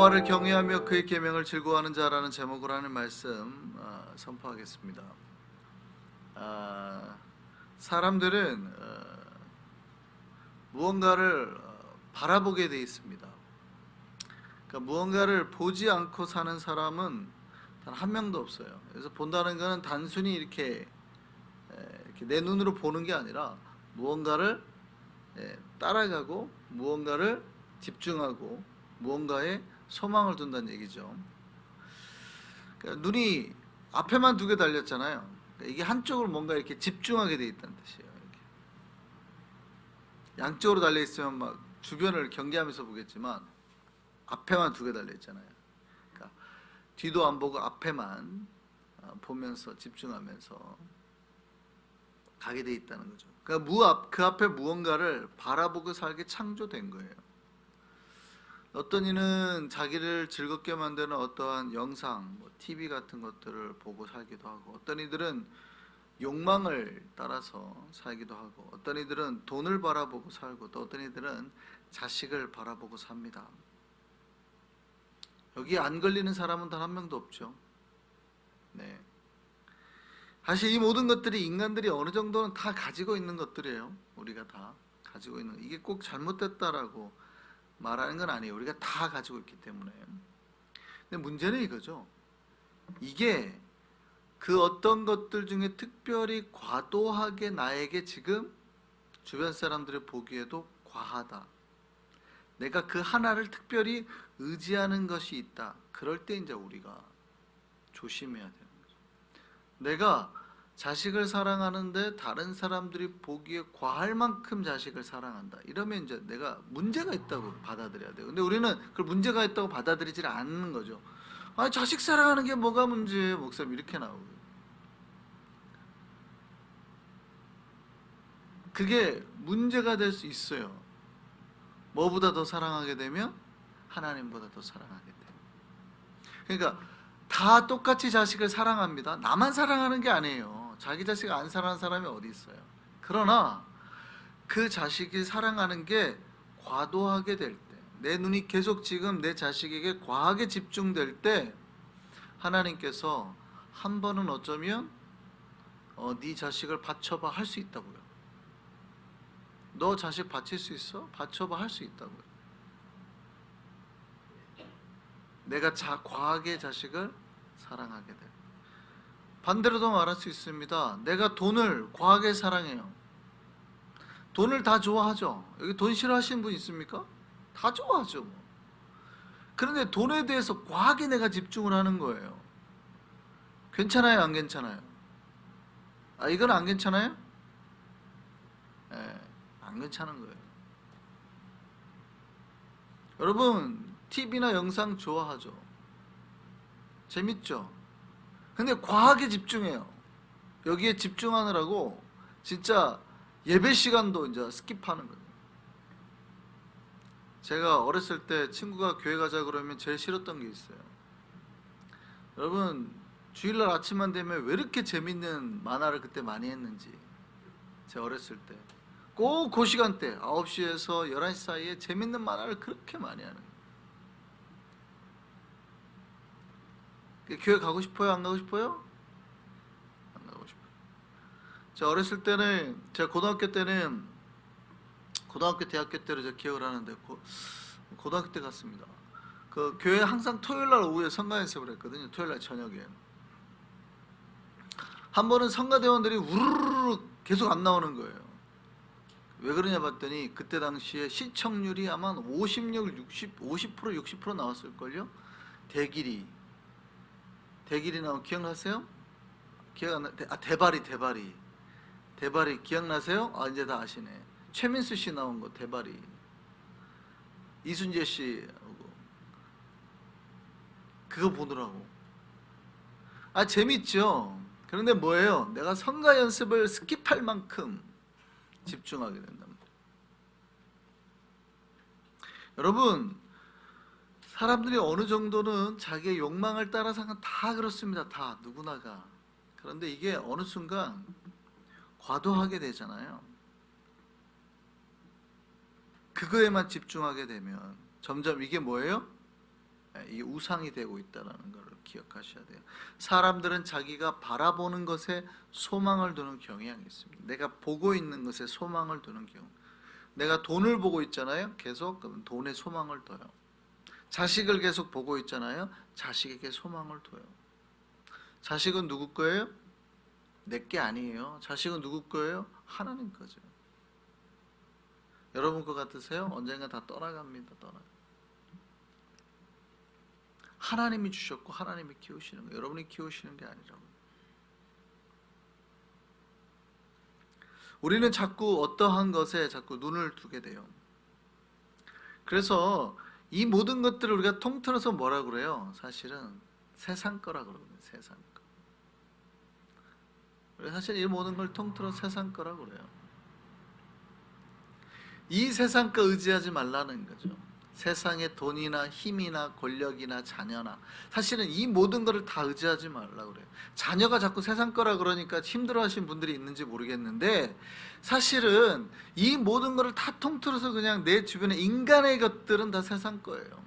여호와를 경외하며 그의 계명을 즐거워하는 자라는 제목으로 하는 말씀 선포하겠습니다. 사람들은 무언가를 바라보게 돼 있습니다. 그러니까 무언가를 보지 않고 사는 사람은 단 한 명도 없어요. 그래서 본다는 것은 단순히 이렇게 내 눈으로 보는 게 아니라 무언가를 따라가고 무언가를 집중하고 무언가에 소망을 둔다는 얘기죠. 그러니까 눈이 앞에만 두게 달렸잖아요. 그러니까 이게 한쪽으로 뭔가 이렇게 집중하게 돼 있다는 뜻이에요. 이렇게. 양쪽으로 달려 있으면 막 주변을 경계하면서 보겠지만 앞에만 두게 달려 있잖아요. 그러니까 뒤도 안 보고 앞에만 보면서 집중하면서 가게 돼 있다는 거죠. 그러니까 그 앞에 무언가를 바라보고 살게 창조된 거예요. 어떤 이는 자기를 즐겁게 만드는 어떠한 영상, TV 같은 것들을 보고 살기도 하고, 어떤 이들은 욕망을 따라서 살기도 하고, 어떤 이들은 돈을 바라보고 살고, 또 어떤 이들은 자식을 바라보고 삽니다. 여기 안 걸리는 사람은 단 한 명도 없죠. 네. 사실 이 모든 것들이 인간들이 어느 정도는 다 가지고 있는 것들이에요. 우리가 다 가지고 있는, 이게 꼭 잘못됐다라고 말하는 건 아니에요. 우리가 다 가지고 있기 때문에. 근데 문제는 이거죠. 이게 그 어떤 것들 중에 특별히 과도하게 나에게 지금 주변 사람들이 보기에도 과하다. 내가 그 하나를 특별히 의지하는 것이 있다. 그럴 때 이제 우리가 조심해야 되는 거죠. 내가 자식을 사랑하는데 다른 사람들이 보기에 과할 만큼 자식을 사랑한다. 이러면 이제 내가 문제가 있다고 받아들여야 돼요. 근데 우리는 그걸 문제가 있다고 받아들이질 않는 거죠. 아, 자식 사랑하는 게 뭐가 문제예요, 목사님? 이렇게 나오고. 그게 문제가 될 수 있어요. 뭐보다 더 사랑하게 되면 하나님보다 더 사랑하게 돼요. 그러니까 다 똑같이 자식을 사랑합니다. 나만 사랑하는 게 아니에요. 자기 자식 안 사랑하는 사람이 어디 있어요. 그러나 그 자식이 사랑하는 게 과도하게 될 때, 내 눈이 계속 지금 내 자식에게 과하게 집중될 때 하나님께서 한 번은 어쩌면 네 자식을 바쳐봐 할 수 있다고요. 너 자식 바칠 수 있어? 바쳐봐 할 수 있다고요. 내가 과하게 자식을 사랑하게 돼. 반대로도 말할 수 있습니다. 내가 돈을 과하게 사랑해요. 돈을 다 좋아하죠. 여기 돈 싫어하시는 분 있습니까? 다 좋아하죠. 그런데 돈에 대해서 과하게 내가 집중을 하는 거예요. 괜찮아요, 안 괜찮아요? 이건 안 괜찮아요? 안 괜찮은 거예요. 여러분, TV나 영상 좋아하죠? 재밌죠? 근데 과하게 집중해요. 여기에 집중하느라고 진짜 예배 시간도 이제 스킵하는 거예요. 제가 어렸을 때 친구가 교회 가자 그러면 제일 싫었던 게 있어요. 여러분, 주일날 아침만 되면 왜 이렇게 재밌는 만화를 그때 많이 했는지. 제가 어렸을 때 꼭 그 시간대 9시에서 11시 사이에 재밌는 만화를 그렇게 많이 하는 거예요. 교회 가고 싶어요? 안 가고 싶어요? 안 가고 싶어요. 제가 어렸을 때는, 제가 고등학교 대학교 때로 제가 기억을 하는데 고등학교 때 갔습니다. 그 교회 항상 토요일날 오후에 성가 연습을 했거든요. 토요일날 저녁에. 한 번은 성가대원들이 우르르 계속 안 나오는 거예요. 왜 그러냐 봤더니 그때 당시에 시청률이 아마 50% 60% 나왔을걸요. 대길이 나온 기억나세요? 기억 안 나? 대발이 기억나세요? 이제 다 아시네. 최민수 씨 나온 거 대발이. 이순재 씨 그거 보느라고. 재밌죠. 그런데 뭐예요? 내가 성가 연습을 스킵할 만큼 집중하게 된답니다. 여러분, 사람들이 어느 정도는 자기의 욕망을 따라서 다 그렇습니다. 다 누구나가. 그런데 이게 어느 순간 과도하게 되잖아요. 그거에만 집중하게 되면 점점 이게 뭐예요? 이 우상이 되고 있다는 것을 기억하셔야 돼요. 사람들은 자기가 바라보는 것에 소망을 두는 경향이 있습니다. 내가 보고 있는 것에 소망을 두는 경우. 내가 돈을 보고 있잖아요. 계속 그럼 돈에 소망을 둬요. 자식을 계속 보고 있잖아요. 자식에게 소망을 둬요. 자식은 누구 거예요? 내 게 아니에요. 자식은 누구 거예요? 하나님 거죠. 여러분 거 같으세요? 언젠가 다 떠나갑니다. 하나님이 주셨고 하나님이 키우시는 거예요. 여러분이 키우시는 게 아니라고. 우리는 자꾸 어떠한 것에 자꾸 눈을 두게 돼요. 그래서 이 모든 것들을 우리가 통틀어서 뭐라 그래요? 사실은 세상 거라 그러거든요. 세상 거. 사실 이 모든 걸 통틀어 세상 거라 그래요. 이 세상 거 의지하지 말라는 거죠. 세상의 돈이나 힘이나 권력이나 자녀나 사실은 이 모든 것을 다 의지하지 말라고 그래요. 자녀가 자꾸 세상 거라 그러니까 힘들어하시는 분들이 있는지 모르겠는데 사실은 이 모든 것을 다 통틀어서 그냥 내 주변의 인간의 것들은 다 세상 거예요.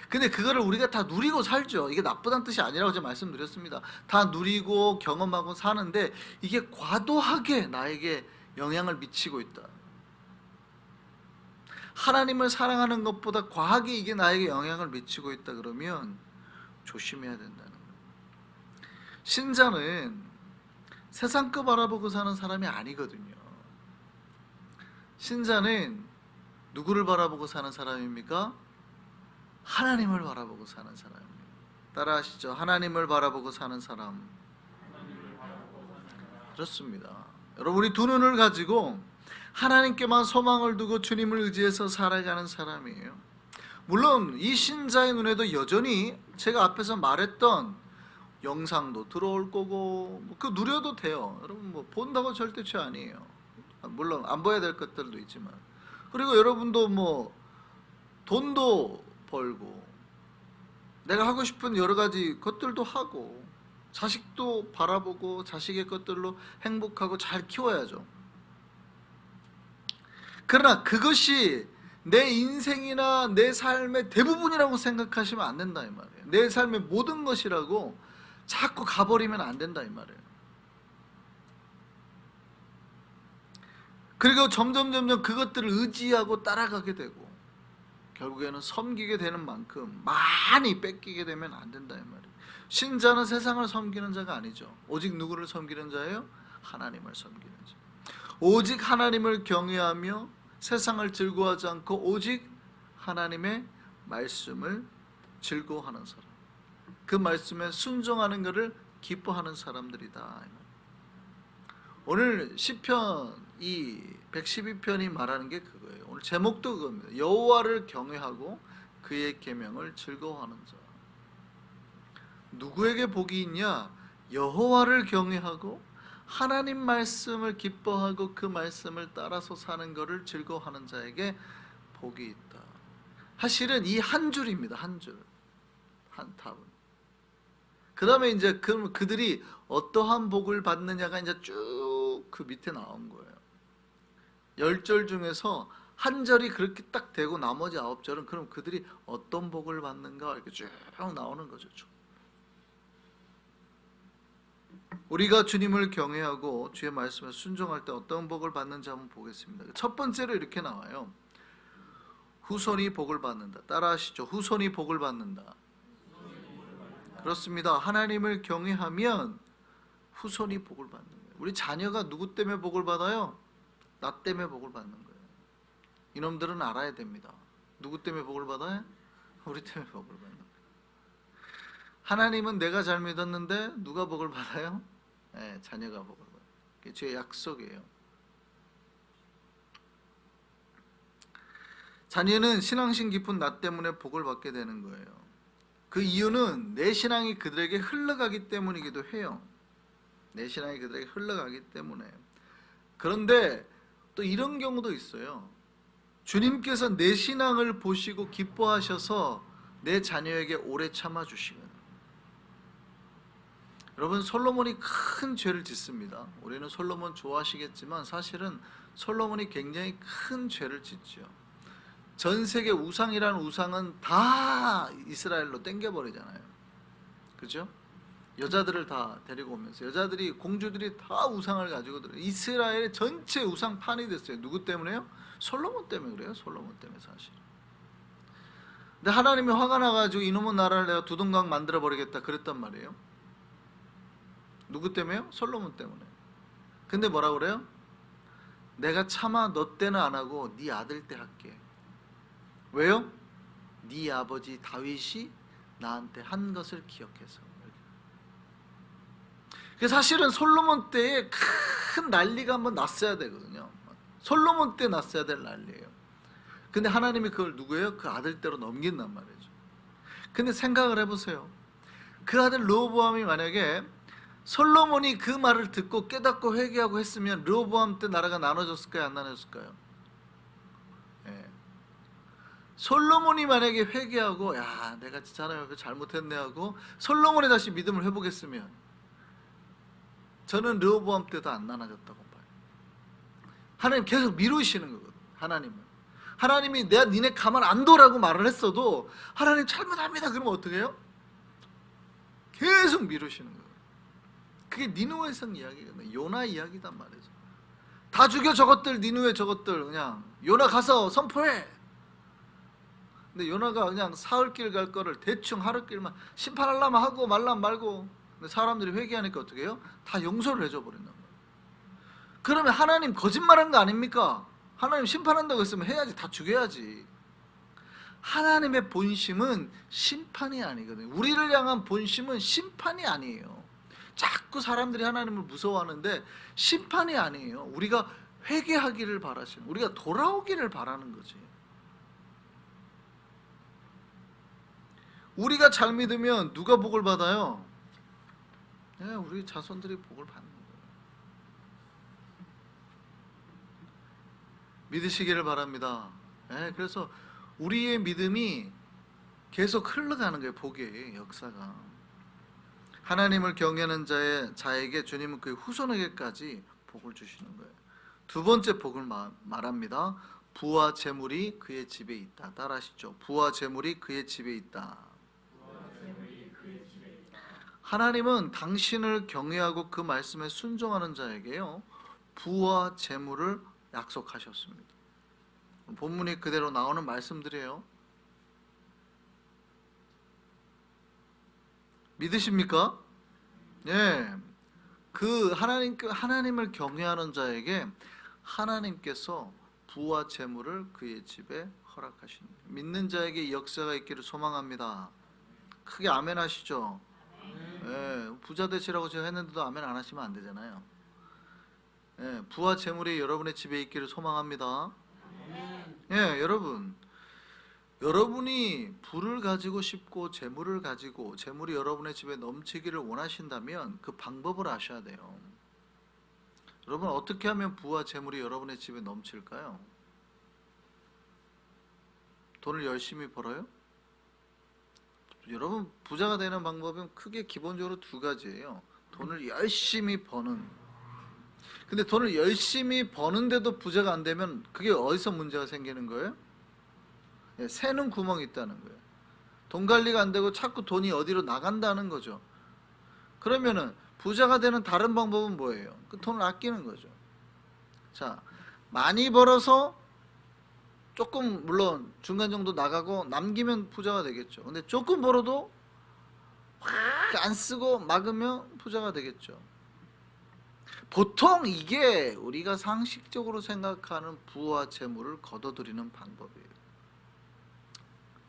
근데 그거를 우리가 다 누리고 살죠. 이게 나쁘다는 뜻이 아니라고 제가 말씀드렸습니다. 다 누리고 경험하고 사는데 이게 과도하게 나에게 영향을 미치고 있다. 하나님을 사랑하는 것보다 과하게 이게 나에게 영향을 미치고 있다 그러면 조심해야 된다는 거예요. 신자는 세상 거 바라보고 사는 사람이 아니거든요. 신자는 누구를 바라보고 사는 사람입니까? 하나님을 바라보고 사는 사람입니다. 따라하시죠. 하나님을 바라보고 사는 사람. 그렇습니다. 여러분이 두 눈을 가지고 하나님께만 소망을 두고 주님을 의지해서 살아가는 사람이에요. 물론 이 신자의 눈에도 여전히 제가 앞에서 말했던 영상도 들어올 거고 그 누려도 돼요. 여러분 뭐 본다고 절대 죄 아니에요. 물론 안 봐야 될 것들도 있지만 그리고 여러분도 뭐 돈도 벌고 내가 하고 싶은 여러 가지 것들도 하고 자식도 바라보고 자식의 것들로 행복하고 잘 키워야죠. 그러나 그것이 내 인생이나 내 삶의 대부분이라고 생각하시면 안 된다 이 말이에요. 내 삶의 모든 것이라고 자꾸 가버리면 안 된다 이 말이에요. 그리고 점점 그것들을 의지하고 따라가게 되고 결국에는 섬기게 되는 만큼 많이 뺏기게 되면 안 된다 이 말이에요. 신자는 세상을 섬기는 자가 아니죠. 오직 누구를 섬기는 자예요? 하나님을 섬기는 자. 오직 하나님을 경외하며 세상을 즐거워하지 않고 오직 하나님의 말씀을 즐거워하는 사람, 그 말씀에 순종하는 것을 기뻐하는 사람들이다. 오늘 시편 이 112편이 말하는 게 그거예요. 오늘 제목도 그겁니다. 여호와를 경외하고 그의 계명을 즐거워하는 자. 누구에게 복이 있냐? 여호와를 경외하고 하나님 말씀을 기뻐하고 그 말씀을 따라서 사는 것을 즐거워하는 자에게 복이 있다. 사실은 이 한 줄입니다. 한 줄. 한 답은. 그 다음에 이제 그들이 어떠한 복을 받느냐가 이제 쭉 그 밑에 나온 거예요. 10절 중에서 한 절이 그렇게 딱 되고 나머지 9절은 그럼 그들이 어떤 복을 받는가 이렇게 쭉 나오는 거죠. 우리가 주님을 경외하고 주의 말씀에 순종할 때 어떤 복을 받는지 한번 보겠습니다. 첫 번째로 이렇게 나와요. 후손이 복을 받는다. 따라하시죠. 후손이 복을 받는다. 그렇습니다. 하나님을 경외하면 후손이 복을 받는 거예요. 우리 자녀가 누구 때문에 복을 받아요? 나 때문에 복을 받는 거예요. 이놈들은 알아야 됩니다. 누구 때문에 복을 받아요? 우리 때문에 복을 받는 거예요. 하나님은 내가 잘 믿었는데 누가 복을 받아요? 네, 자녀가 복을 받아요. 그게 제 약속이에요. 자녀는 신앙심 깊은 나 때문에 복을 받게 되는 거예요. 그 이유는 내 신앙이 그들에게 흘러가기 때문이기도 해요. 내 신앙이 그들에게 흘러가기 때문에. 그런데 또 이런 경우도 있어요. 주님께서 내 신앙을 보시고 기뻐하셔서 내 자녀에게 오래 참아주시면. 여러분 솔로몬이 큰 죄를 짓습니다. 우리는 솔로몬 좋아하시겠지만 사실은 솔로몬이 굉장히 큰 죄를 짓죠. 전 세계 우상이라는 우상은 다 이스라엘로 땡겨버리잖아요. 그죠? 여자들을 다 데리고 오면서 여자들이 공주들이 다 우상을 가지고 들어요. 이스라엘의 전체 우상판이 됐어요. 누구 때문에요? 솔로몬 때문에 그래요. 솔로몬 때문에 사실. 근데 하나님이 화가 나가지고 이놈의 나라를 내가 두동강 만들어 버리겠다 그랬단 말이에요. 누구 때문에요? 솔로몬 때문에. 근데 뭐라 그래요? 내가 차마 너 때는 안 하고 네 아들 때 할게. 왜요? 네 아버지 다윗이 나한테 한 것을 기억해서. 사실은 솔로몬 때에 큰 난리가 한번 났어야 되거든요. 솔로몬 때 났어야 될 난리예요. 근데 하나님이 그걸 누구예요? 그 아들 때로 넘긴단 말이죠. 근데 생각을 해보세요. 그 아들 르호보암이 만약에 솔로몬이 그 말을 듣고 깨닫고 회개하고 했으면 르호보암 때 나라가 나눠졌을까요? 안 나눠졌을까요? 예. 솔로몬이 만약에 회개하고 야 내가 진짜 하나님 앞에 잘못했네 하고 솔로몬이 다시 믿음을 회복했으면 저는 르호보암 때도 안 나눠졌다고 봐요. 하나님 계속 미루시는 거거든요. 하나님이 내가 니네 가만 안 둬라고 말을 했어도 하나님 잘못합니다 그러면 어떻게 해요? 계속 미루시는 거예요. 그게 니느웨 성 이야기거든요. 요나 이야기단 말이죠. 다 죽여 저것들, 니느웨 저것들. 그냥 요나 가서 선포해. 근데 요나가 그냥 사흘길 갈 거를 대충 하루길만 심판하려면 하고 말라면 말고. 근데 사람들이 회개하니까 어떻게 해요? 다 용서를 해줘 버린단 말이에요. 그러면 하나님 거짓말한 거 아닙니까? 하나님 심판한다고 했으면 해야지. 다 죽여야지. 하나님의 본심은 심판이 아니거든요. 우리를 향한 본심은 심판이 아니에요. 자꾸 사람들이 하나님을 무서워하는데 심판이 아니에요. 우리가 회개하기를 바라시는, 우리가 돌아오기를 바라는 거지. 우리가 잘 믿으면 누가 복을 받아요? 네, 우리 자손들이 복을 받는 거예요. 믿으시기를 바랍니다. 네, 그래서 우리의 믿음이 계속 흘러가는 거예요. 복의 역사가. 하나님을 경외하는 자에게 주님은 그 후손에게까지 복을 주시는 거예요. 두 번째 복을 말합니다. 부와 재물이 그의 집에 있다. 따라하시죠. 부와 재물이 그의 집에 있다. 하나님은 당신을 경외하고 그 말씀에 순종하는 자에게요, 부와 재물을 약속하셨습니다. 본문이 그대로 나오는 말씀들이에요. 믿으십니까? 예. 그 하나님을 경외하는 자에게 하나님께서 부와 재물을 그의 집에 허락하십니다. 믿는 자에게 이 역사가 있기를 소망합니다. 크게 아멘 하시죠. 예. 부자 되시라고 제가 했는데도 아멘 안 하시면 안 되잖아요. 예. 부와 재물이 여러분의 집에 있기를 소망합니다. 예, 여러분이 부를 가지고 싶고 재물을 가지고 재물이 여러분의 집에 넘치기를 원하신다면 그 방법을 아셔야 돼요. 여러분, 어떻게 하면 부와 재물이 여러분의 집에 넘칠까요? 돈을 열심히 벌어요? 여러분, 부자가 되는 방법은 크게 기본적으로 두 가지예요. 돈을 열심히 버는. 근데 돈을 열심히 버는데도 부자가 안 되면 그게 어디서 문제가 생기는 거예요? 새는 구멍이 있다는 거예요. 돈 관리가 안 되고 자꾸 돈이 어디로 나간다는 거죠. 그러면은 부자가 되는 다른 방법은 뭐예요? 그 돈을 아끼는 거죠. 자, 많이 벌어서 조금 물론 중간 정도 나가고 남기면 부자가 되겠죠. 근데 조금 벌어도 확 안 쓰고 막으면 부자가 되겠죠. 보통 이게 우리가 상식적으로 생각하는 부와 재물을 거둬들이는 방법이에요.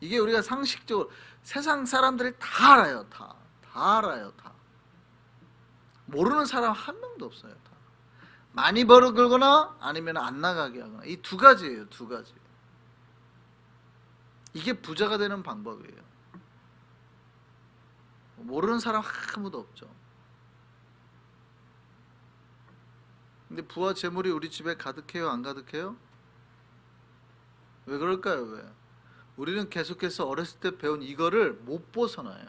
이게 우리가 상식적으로 세상 사람들이 다 알아요. 다 알아요. 다 모르는 사람 한 명도 없어요. 다 많이 벌어들거나 아니면 안 나가게 하거나, 이 두 가지예요. 두 가지. 이게 부자가 되는 방법이에요. 모르는 사람 아무도 없죠. 근데 부와 재물이 우리 집에 가득해요? 안 가득해요? 왜 그럴까요? 왜? 우리는 계속해서 어렸을 때 배운 이거를 못 벗어나요.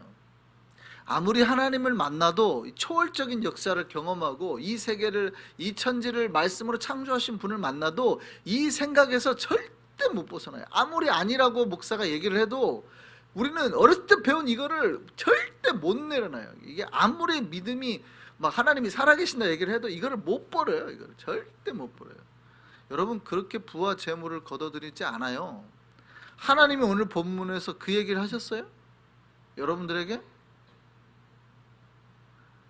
아무리 하나님을 만나도 초월적인 역사를 경험하고 이 세계를, 이 천지를 말씀으로 창조하신 분을 만나도 이 생각에서 절대 절대 못 벗어나요. 아무리 아니라고 목사가 얘기를 해도 우리는 어렸을 때 배운 이거를 절대 못 내려놔요. 이게 아무리 믿음이 막 하나님이 살아계신다 얘기를 해도 이거를 못 버려요. 이거를 절대 못 버려요. 여러분, 그렇게 부와 재물을 거둬들이지 않아요. 하나님이 오늘 본문에서 그 얘기를 하셨어요? 여러분들에게?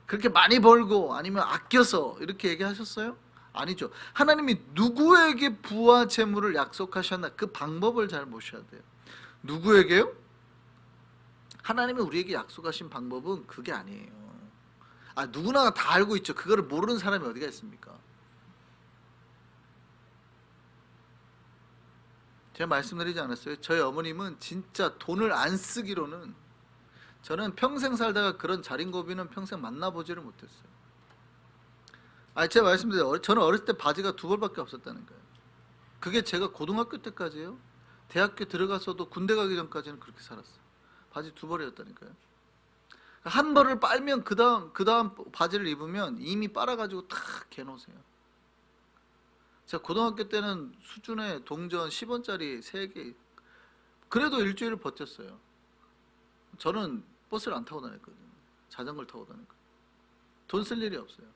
그렇게 많이 벌고 아니면 아껴서 이렇게 얘기하셨어요? 아니죠. 하나님이 누구에게 부와 재물을 약속하셨나, 그 방법을 잘 보셔야 돼요. 누구에게요? 하나님이 우리에게 약속하신 방법은 그게 아니에요. 누구나 다 알고 있죠. 그거를 모르는 사람이 어디가 있습니까? 제가 말씀드리지 않았어요? 저희 어머님은 진짜 돈을 안 쓰기로는, 저는 평생 살다가 그런 자린고비는 평생 만나보지를 못했어요. 제가 말씀드려요. 저는 어렸을 때 바지가 2벌밖에 없었다는 거예요. 그게 제가 고등학교 때까지예요. 대학교 들어가서도 군대 가기 전까지는 그렇게 살았어요. 바지 2벌이었다니까요. 한 벌을 빨면 그 다음 바지를 입으면 이미 빨아가지고 탁 개놓으세요. 제가 고등학교 때는 수준의 동전 10원짜리 3개, 그래도 일주일을 버텼어요. 저는 버스를 안 타고 다녔거든요. 자전거를 타고 다녔거든요. 돈 쓸 일이 없어요.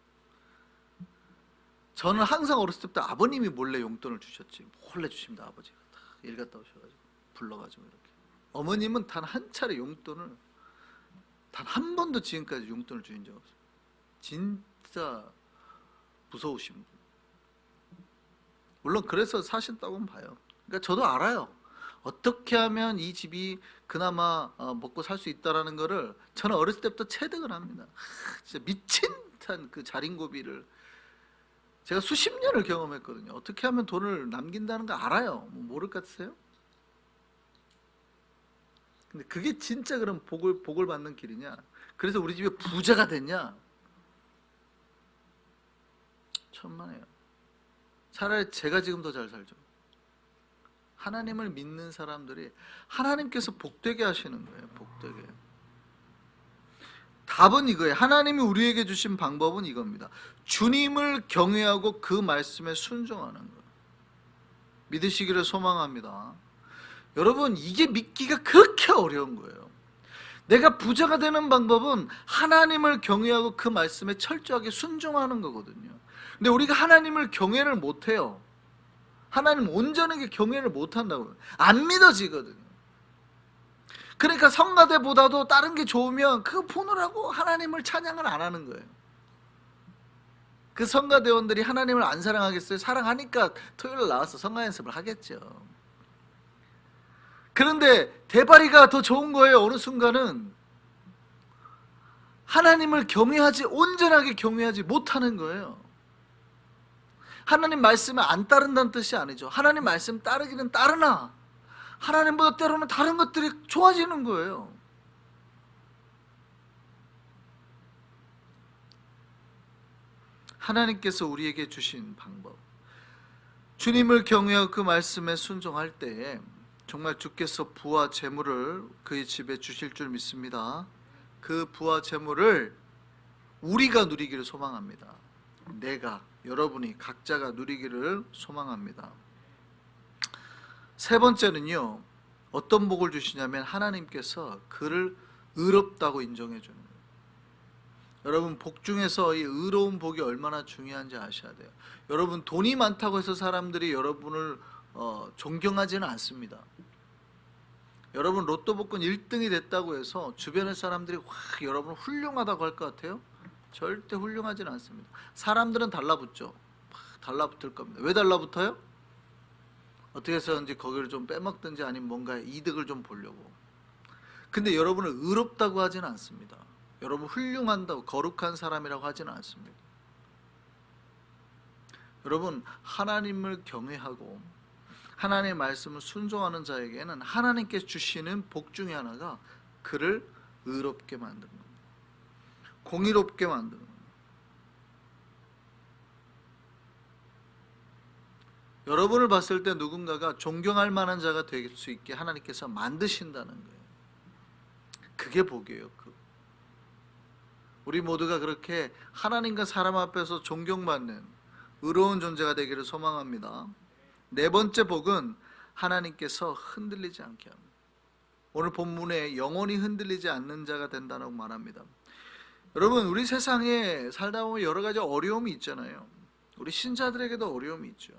저는 항상 어렸을 때부터 아버님이 몰래 용돈을 주셨지. 몰래 주십니다. 아버지가 일 갔다 오셔가지고 불러가지고 이렇게. 어머님은 단 한 차례 용돈을, 단 한 번도 지금까지 용돈을 주신 적 없어요. 진짜 무서우신 분. 물론 그래서 사신다고는 봐요. 그러니까 저도 알아요. 어떻게 하면 이 집이 그나마 먹고 살 수 있다라는 거를 저는 어렸을 때부터 체득을 합니다. 진짜 미친 듯한 그 자린고비를 제가 수십 년을 경험했거든요. 어떻게 하면 돈을 남긴다는 거 알아요. 뭐 모를 것 같으세요? 근데 그게 진짜 그럼 복을 받는 길이냐? 그래서 우리 집에 부자가 됐냐? 천만에요. 차라리 제가 지금 더 잘 살죠. 하나님을 믿는 사람들이 하나님께서 복되게 하시는 거예요. 복되게. 답은 이거예요. 하나님이 우리에게 주신 방법은 이겁니다. 주님을 경외하고 그 말씀에 순종하는 거예요. 믿으시기를 소망합니다. 여러분, 이게 믿기가 그렇게 어려운 거예요. 내가 부자가 되는 방법은 하나님을 경외하고 그 말씀에 철저하게 순종하는 거거든요. 근데 우리가 하나님을 경외를 못해요. 하나님 온전하게 경외를 못한다고요. 안 믿어지거든요. 그러니까 성가대보다도 다른 게 좋으면 그거 보느라고 하나님을 찬양을 안 하는 거예요. 그 성가대원들이 하나님을 안 사랑하겠어요? 사랑하니까 토요일 나와서 성가 연습을 하겠죠. 그런데 대바리가 더 좋은 거예요. 어느 순간은 하나님을 경외하지, 온전하게 경외하지 못하는 거예요. 하나님 말씀을 안 따른다는 뜻이 아니죠. 하나님 말씀 따르기는 따르나 하나님보다 때로는 다른 것들이 좋아지는 거예요. 하나님께서 우리에게 주신 방법, 주님을 경외하고 그 말씀에 순종할 때에 정말 주께서 부와 재물을 그의 집에 주실 줄 믿습니다. 그 부와 재물을 우리가 누리기를 소망합니다. 내가, 여러분이 각자가 누리기를 소망합니다. 세 번째는요, 어떤 복을 주시냐면 하나님께서 그를 의롭다고 인정해 주는 거예요. 여러분, 복 중에서 이 의로운 복이 얼마나 중요한지 아셔야 돼요. 여러분, 돈이 많다고 해서 사람들이 여러분을 존경하지는 않습니다. 여러분, 로또 복권 1등이 됐다고 해서 주변의 사람들이 와, 여러분 훌륭하다고 할 것 같아요? 절대 훌륭하지는 않습니다. 사람들은 달라붙죠. 달라붙을 겁니다. 왜 달라붙어요? 어떻게 해서든지 거기를 좀 빼먹든지 아니면 뭔가 이득을 좀 보려고. 근데 여러분을 의롭다고 하지는 않습니다. 여러분 훌륭한다고, 거룩한 사람이라고 하지는 않습니다. 여러분, 하나님을 경외하고 하나님의 말씀을 순종하는 자에게는 하나님께 주시는 복 중에 하나가 그를 의롭게 만드는 겁니다. 공의롭게 만드는 겁니다. 여러분을 봤을 때 누군가가 존경할 만한 자가 될 수 있게 하나님께서 만드신다는 거예요. 그게 복이에요. 우리 모두가 그렇게 하나님과 사람 앞에서 존경받는 의로운 존재가 되기를 소망합니다. 네 번째 복은 하나님께서 흔들리지 않게 합니다. 오늘 본문에 영원히 흔들리지 않는 자가 된다고 말합니다. 여러분, 우리 세상에 살다 보면 여러 가지 어려움이 있잖아요. 우리 신자들에게도 어려움이 있죠.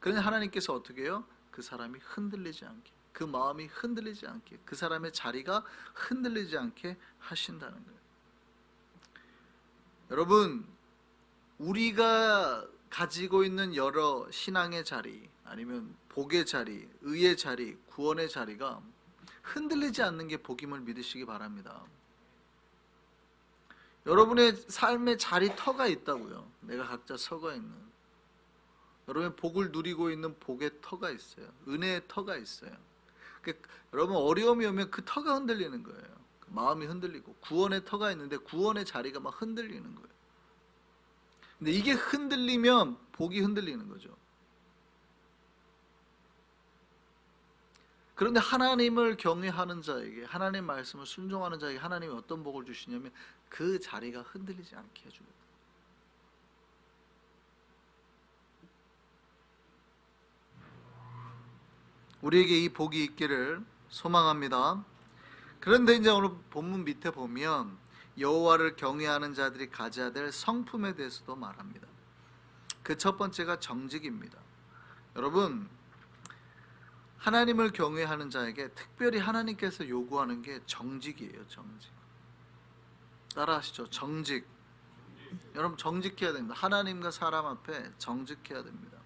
그런데 하나님께서 어떻게 해요? 그 사람이 흔들리지 않게, 그 마음이 흔들리지 않게, 그 사람의 자리가 흔들리지 않게 하신다는 거예요. 여러분, 우리가 가지고 있는 여러 신앙의 자리, 아니면 복의 자리, 의의 자리, 구원의 자리가 흔들리지 않는 게 복임을 믿으시기 바랍니다. 여러분의 삶의 자리터가 있다고요. 내가 각자 서가 있는, 여러분의 복을 누리고 있는 복의 터가 있어요. 은혜의 터가 있어요. 여러분, 어려움이 오면 그 터가 흔들리는 거예요. 마음이 흔들리고, 구원의 터가 있는데 구원의 자리가 막 흔들리는 거예요. 근데 이게 흔들리면 복이 흔들리는 거죠. 그런데 하나님을 경외하는 자에게, 하나님의 말씀을 순종하는 자에게 하나님이 어떤 복을 주시냐면 그 자리가 흔들리지 않게 해줍니다. 우리에게 이 복이 있기를 소망합니다. 그런데 이제 오늘 본문 밑에 보면 여호와를 경외하는 자들이 가져야 될 성품에 대해서도 말합니다. 그 첫 번째가 정직입니다. 여러분, 하나님을 경외하는 자에게 특별히 하나님께서 요구하는 게 정직이에요. 정직. 따라하시죠. 정직. 여러분, 정직해야 됩니다. 하나님과 사람 앞에 정직해야 됩니다.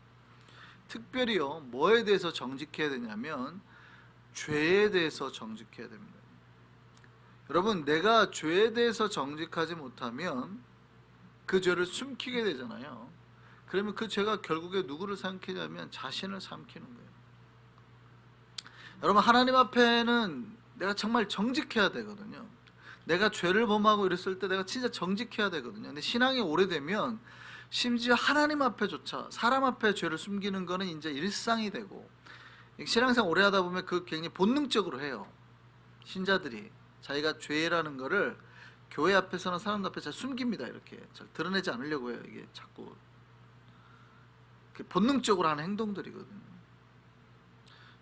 특별히요, 뭐에 대해서 정직해야 되냐면 죄에 대해서 정직해야 됩니다. 여러분, 내가 죄에 대해서 정직하지 못하면 그 죄를 숨기게 되잖아요. 그러면 그 죄가 결국에 누구를 삼키냐면 자신을 삼키는 거예요. 여러분, 하나님 앞에는 내가 정말 정직해야 되거든요. 내가 죄를 범하고 이랬을 때 내가 진짜 정직해야 되거든요. 근데 신앙이 오래되면 심지어 하나님 앞에조차 사람 앞에 죄를 숨기는 거는 이제 일상이 되고, 신앙생활 오래 하다 보면 그 굉장히 본능적으로 해요. 신자들이 자기가 죄라는 거를 교회 앞에서는 사람들 앞에 잘 숨깁니다. 이렇게 잘 드러내지 않으려고 해요. 이게 자꾸 본능적으로 하는 행동들이거든요.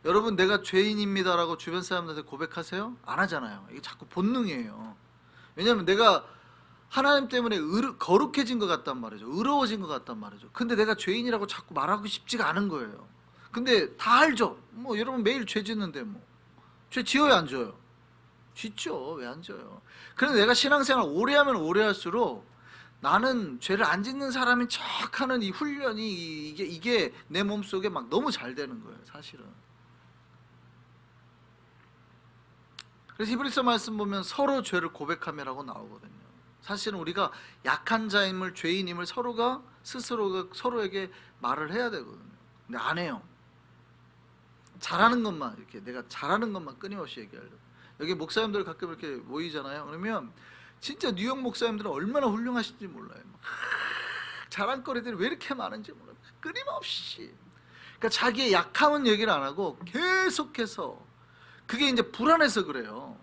여러분, 내가 죄인입니다라고 주변 사람들한테 고백하세요? 안 하잖아요. 이게 자꾸 본능이에요. 왜냐하면 내가 하나님 때문에 거룩해진 것 같단 말이죠. 의로워진 것 같단 말이죠. 근데 내가 죄인이라고 자꾸 말하고 싶지가 않은 거예요. 근데 다 알죠. 뭐 여러분 매일 죄 짓는데 뭐 죄 지어요, 안 지어요? 짓죠. 왜 안 지어요? 그런데 내가 신앙생활 오래 하면 오래 할수록 나는 죄를 안 짓는 사람인 척하는 이 훈련이 이게 내 몸속에 막 너무 잘 되는 거예요, 사실은. 그래서 히브리서 말씀 보면 서로 죄를 고백하며라고 나오거든요. 사실은 우리가 약한 자임을, 죄인임을 서로가 스스로가 서로에게 말을 해야 되거든요. 근데 안 해요. 잘하는 것만, 이렇게 내가 잘하는 것만 끊임없이 얘기하려고. 여기 목사님들 가끔 이렇게 모이잖아요. 그러면 진짜 뉴욕 목사님들은 얼마나 훌륭하신지 몰라요. 자랑거리들이 왜 이렇게 많은지 몰라요. 끊임없이. 그러니까 자기의 약함은 얘기를 안 하고 계속해서, 그게 이제 불안해서 그래요.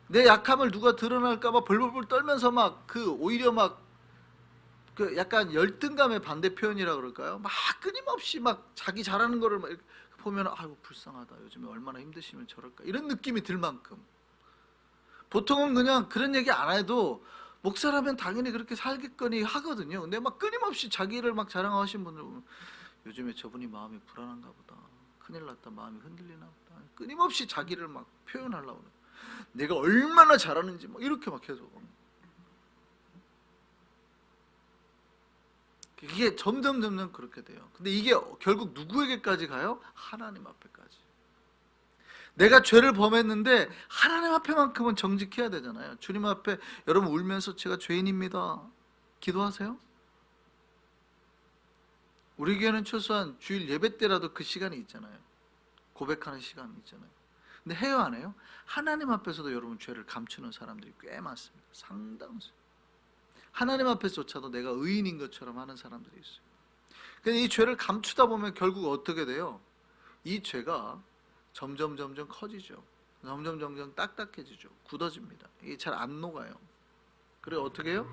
내 약함을 누가 드러날까봐 벌벌벌 떨면서 막 오히려 막 그 약간 열등감의 반대 표현이라 그럴까요? 막 끊임없이 막 자기 잘하는 거를 막 이렇게 보면 아이고 불쌍하다. 요즘에 얼마나 힘드시면 저럴까. 이런 느낌이 들 만큼. 보통은 그냥 그런 얘기 안 해도 목사라면 당연히 그렇게 살겠거니 하거든요. 근데 막 끊임없이 자기를 막 자랑하신 분들 보면 요즘에 저분이 마음이 불안한가 보다. 큰일 났다. 마음이 흔들리나 보다. 끊임없이 자기를 막 표현하려고 그래요. 내가 얼마나 잘하는지 막 이렇게 막 계속. 이게 점점 그렇게 돼요. 근데 이게 결국 누구에게까지 가요? 하나님 앞에까지. 내가 죄를 범했는데 하나님 앞에만큼은 정직해야 되잖아요. 주님 앞에 여러분 울면서 제가 죄인입니다. 기도하세요? 우리 교회는 최소한 주일 예배 때라도 그 시간이 있잖아요. 고백하는 시간이 있잖아요. 근데 해요, 안 해요? 하나님 앞에서도 여러분 죄를 감추는 사람들이 꽤 많습니다. 상당수. 하나님 앞에서조차도 내가 의인인 것처럼 하는 사람들이 있어요. 근데 이 죄를 감추다 보면 결국 어떻게 돼요? 이 죄가 점점 커지죠. 점점 딱딱해지죠. 굳어집니다. 이게 잘 안 녹아요. 그래 어떻게 해요?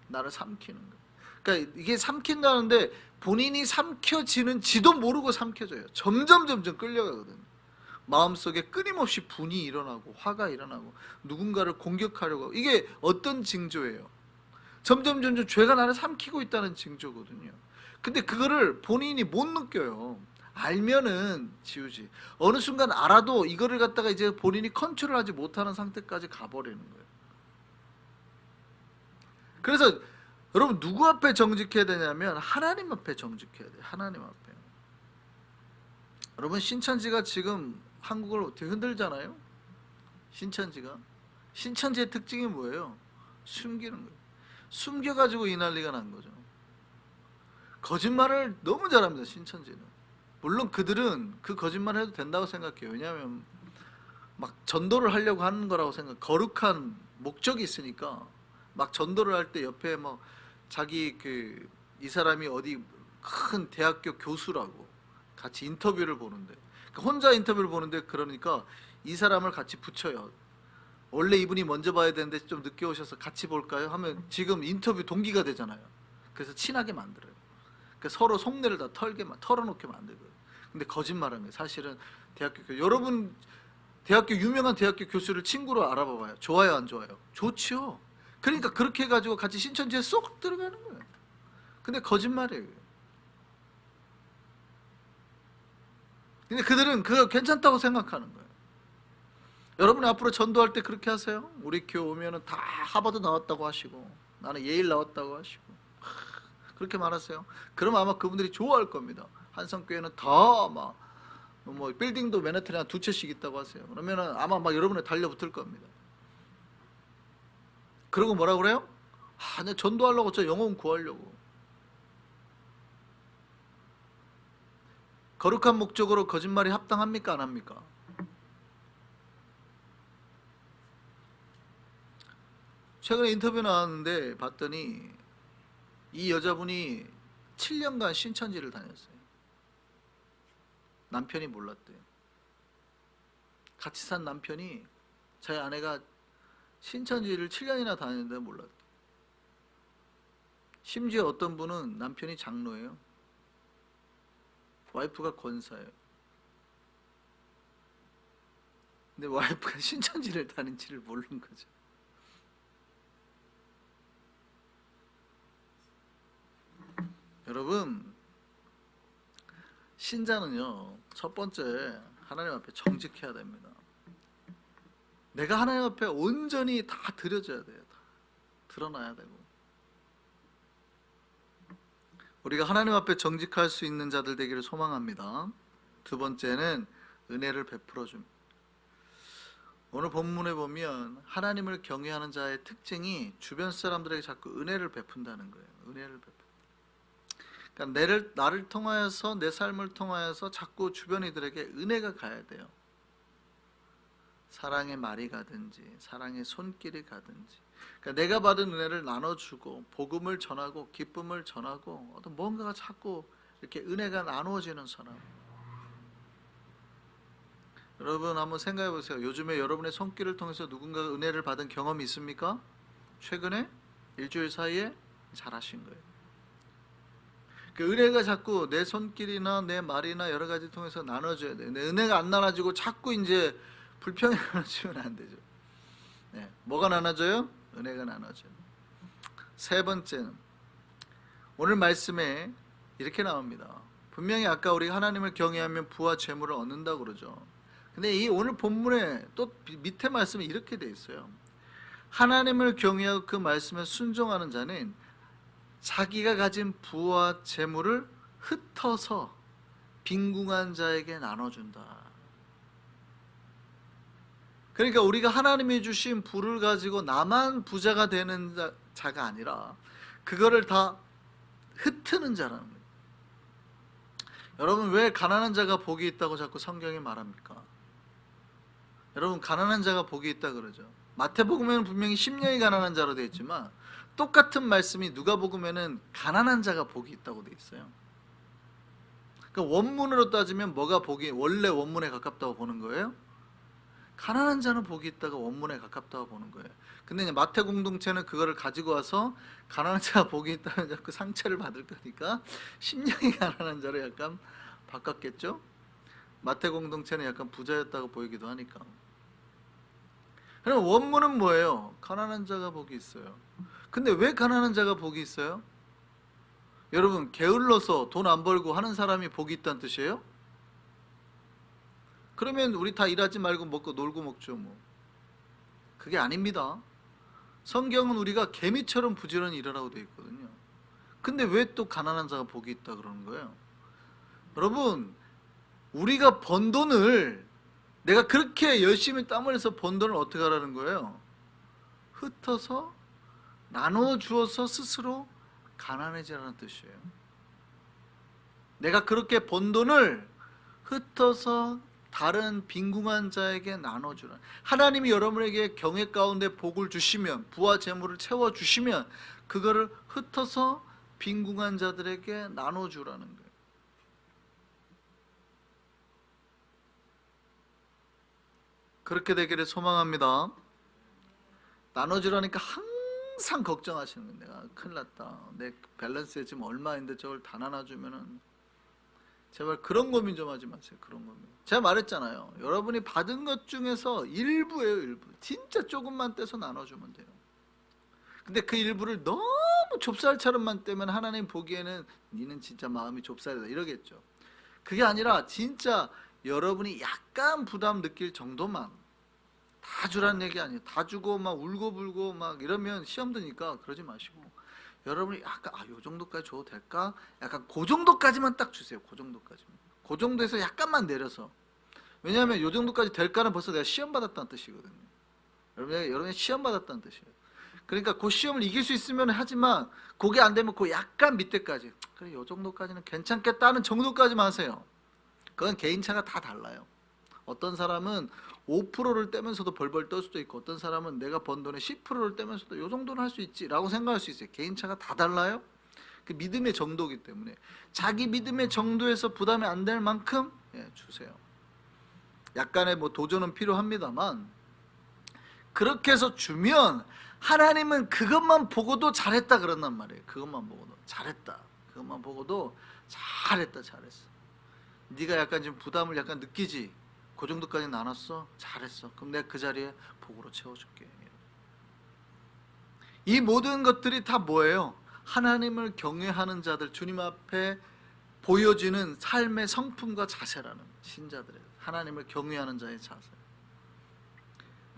나를 삼키는 거예요. 그러니까 이게 삼킨다는데 본인이 삼켜지는지도 모르고 삼켜져요. 점점 끌려가거든요. 마음속에 끊임없이 분이 일어나고 화가 일어나고 누군가를 공격하려고 하고. 이게 어떤 징조예요? 점점 죄가 나를 삼키고 있다는 징조거든요. 근데 그거를 본인이 못 느껴요. 알면은 지우지. 어느 순간 알아도 이거를 갖다가 이제 본인이 컨트롤하지 못하는 상태까지 가버리는 거예요. 그래서 여러분 누구 앞에 정직해야 되냐면 하나님 앞에 정직해야 돼요. 하나님 앞에. 여러분 신천지가 지금 한국을 되게 흔들잖아요. 신천지의 특징이 뭐예요? 숨기는 거예요. 숨겨가지고 이 난리가 난 거죠. 거짓말을 너무 잘합니다. 신천지는. 물론 그들은 그 거짓말을 해도 된다고 생각해요. 왜냐하면 막 전도를 하려고 하는 거라고 거룩한 목적이 있으니까 막 전도를 할 때 옆에 뭐 자기 이 사람이 어디 큰 대학교 교수라고 같이 인터뷰를 보는데, 혼자 인터뷰를 보는데, 그러니까 이 사람을 같이 붙여요. 원래 이분이 먼저 봐야 되는데 좀 늦게 오셔서 같이 볼까요? 하면 지금 인터뷰 동기가 되잖아요. 그래서 친하게 만들어요. 그러니까 서로 속내를 다 털어놓게 만들고요. 근데 거짓말하는 거예요. 사실은 여러분 대학교 유명한 대학교 교수를 친구로 알아봐봐요. 좋아요, 안 좋아요? 좋지요. 그러니까 그렇게 해가지고 같이 신천지에 쏙 들어가는 거예요. 근데 거짓말이에요. 근데 그들은 그거 괜찮다고 생각하는 거예요. 여러분 앞으로 전도할 때 그렇게 하세요. 우리 교회 오면은 다 하버드 나왔다고 하시고 나는 예일 나왔다고 하시고 그렇게 말하세요. 그럼 아마 그분들이 좋아할 겁니다. 한성교회는 더 뭐 빌딩도 맨하탄에 한 2채씩 있다고 하세요. 그러면은 아마 막 여러분에 달려붙을 겁니다. 그러고 뭐라 그래요? 내가 전도하려고, 저 영혼 구하려고. 거룩한 목적으로 거짓말이 합당합니까, 안 합니까? 최근에 인터뷰 나왔는데 봤더니 이 여자분이 7년간 신천지를 다녔어요. 남편이 몰랐대요. 같이 산 남편이 저희 아내가 신천지를 7년이나 다녔는데 몰랐대요. 심지어 어떤 분은 남편이 장로예요. 와이프가 권사예요. 근데 와이프가 신천지를 다닌지를 모르는 거죠. 여러분, 신자는요, 첫 번째 하나님 앞에 정직해야 됩니다. 내가 하나님 앞에 온전히 다 드려져야 돼요. 다 드러나야 되고. 우리가 하나님 앞에 정직할 수 있는 자들 되기를 소망합니다. 두 번째는 은혜를 베풀어 줍니다. 오늘 본문에 보면 하나님을 경외하는 자의 특징이 주변 사람들에게 자꾸 은혜를 베푼다는 거예요. 은혜를 베푼. 그러니까 나를 통하여서, 내 삶을 통하여서 자꾸 주변 이들에게 은혜가 가야 돼요. 사랑의 말이 가든지 사랑의 손길이 가든지. 그러니까 내가 받은 은혜를 나눠주고 복음을 전하고 기쁨을 전하고 어떤 뭔가가 자꾸 이렇게 은혜가 나누어지는 사람. 여러분 한번 생각해 보세요. 요즘에 여러분의 손길을 통해서 누군가가 은혜를 받은 경험이 있습니까? 최근에 일주일 사이에 잘하신 거예요. 그 은혜가 자꾸 내 손길이나 내 말이나 여러 가지 통해서 나눠줘야 돼요. 은혜가 안 나눠지고 자꾸 이제 불평이 나눠지면 안 되죠. 네, 뭐가 나눠져요? 은혜가 나눠져요. 세 번째는 오늘 말씀에 이렇게 나옵니다. 분명히 아까 우리가 하나님을 경외하면 부와 재물을 얻는다고 그러죠. 근데 이 오늘 본문에 또 밑에 말씀이 이렇게 돼 있어요. 하나님을 경외하고 그 말씀에 순종하는 자는 자기가 가진 부와 재물을 흩어서 빈궁한 자에게 나눠준다. 그러니까 우리가 하나님이 주신 부를 가지고 나만 부자가 되는 자가 아니라 그거를 다 흩트는 자라는 거예요. 여러분 왜 가난한 자가 복이 있다고 자꾸 성경이 말합니까? 여러분 가난한 자가 복이 있다 그러죠. 마태복음에는 분명히 심령이 가난한 자로 되어 있지만 똑같은 말씀이 누가복음에는 가난한 자가 복이 있다고 되어 있어요. 그러니까 원문으로 따지면 뭐가 복이 원래 원문에 가깝다고 보는 거예요? 가난한 자는 복이 있다가 원문에 가깝다고 보는 거예요. 근데 이제 마태 공동체는 그거를 가지고 와서 가난한 자가 복이 있다면 자꾸 상처를 받을 거니까 심령이 가난한 자로 약간 바꿨겠죠. 마태 공동체는 약간 부자였다고 보이기도 하니까. 그럼 원문은 뭐예요? 가난한 자가 복이 있어요. 근데 왜 가난한 자가 복이 있어요? 여러분, 게을러서 돈 안 벌고 하는 사람이 복이 있다는 뜻이에요? 그러면 우리 다 일하지 말고 먹고 놀고 먹죠 뭐. 그게 아닙니다. 성경은 우리가 개미처럼 부지런히 일하라고 되어 있거든요. 근데 왜 또 가난한 자가 복이 있다 그러는 거예요? 여러분, 우리가 번 돈을, 내가 그렇게 열심히 땀 흘려서 번 돈을 어떻게 하라는 거예요? 흩어서 나눠 주어서 스스로 가난해지라는 뜻이에요. 내가 그렇게 번 돈을 흩어서 다른 빈궁한 자에게 나눠주라. 하나님이 여러분에게 경외 가운데 복을 주시면, 부와 재물을 채워주시면 그거를 흩어서 빈궁한 자들에게 나눠주라는 거예요. 그렇게 되기를 소망합니다. 나눠주라니까 항상 걱정하시는 거예요. 내가 큰일 났다, 내 밸런스에 지금 얼마인데 저걸 다 나눠주면은. 제발 그런 고민 좀 하지 마세요. 그런 고민. 제가 말했잖아요. 여러분이 받은 것 중에서 일부예요. 일부. 진짜 조금만 떼서 나눠주면 돼요. 근데 그 일부를 너무 좁쌀처럼만 떼면 하나님 보기에는 니는 진짜 마음이 좁쌀이다 이러겠죠. 그게 아니라 진짜 여러분이 약간 부담 느낄 정도만, 다 주라는 얘기 아니에요. 다 주고 막 울고불고 막 이러면 시험 드니까 그러지 마시고, 여러분이 약간 요 정도까지 줘도 될까? 약간 그 정도까지만 딱 주세요. 그 정도까지만. 그 정도에서 약간만 내려서. 왜냐하면 요 정도까지 될까는 벌써 내가 시험 받았다는 뜻이거든요. 여러분이 시험 받았다는 뜻이에요. 그러니까 그 시험을 이길 수 있으면 하지만 그게 안 되면 그 약간 밑에까지, 그래 요 정도까지는 괜찮겠다는 정도까지만 하세요. 그건 개인차가 다 달라요. 어떤 사람은 5%를 떼면서도 벌벌 떨 수도 있고, 어떤 사람은 내가 번 돈의 10%를 떼면서도 이 정도는 할 수 있지 라고 생각할 수 있어요. 개인차가 다 달라요. 그 믿음의 정도이기 때문에 자기 믿음의 정도에서 부담이 안 될 만큼 주세요. 약간의 뭐 도전은 필요합니다만, 그렇게 해서 주면 하나님은 그것만 보고도 잘했다 그런단 말이에요. 그것만 보고도 잘했다, 그것만 보고도 잘했다, 잘했어. 네가 약간 지금 부담을 약간 느끼지? 그 정도까지 나눴어? 잘했어. 그럼 내가 그 자리에 복으로 채워줄게. 이 모든 것들이 다 뭐예요? 하나님을 경외하는 자들, 주님 앞에 보여지는 삶의 성품과 자세라는, 신자들의 하나님을 경외하는 자의 자세.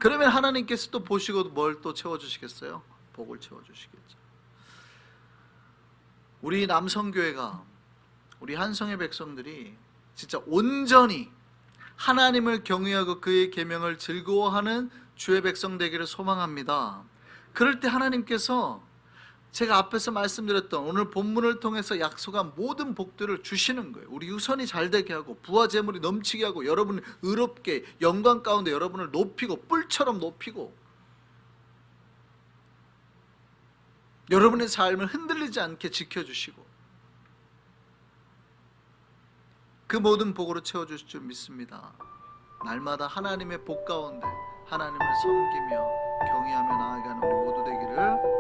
그러면 하나님께서 또 보시고 뭘 또 채워주시겠어요? 복을 채워주시겠죠. 우리 남성교회가, 우리 한성의 백성들이 진짜 온전히 하나님을 경외하고 그의 계명을 즐거워하는 주의 백성 되기를 소망합니다. 그럴 때 하나님께서 제가 앞에서 말씀드렸던 오늘 본문을 통해서 약속한 모든 복들을 주시는 거예요. 우리 유선이 잘 되게 하고 부와 재물이 넘치게 하고 여러분을 의롭게 영광 가운데 여러분을 높이고 뿔처럼 높이고 여러분의 삶을 흔들리지 않게 지켜주시고 그 모든 복으로 채워주실 줄 믿습니다. 날마다 하나님의 복 가운데 하나님을 섬기며 경외하며 나아가는 우리 모두 되기를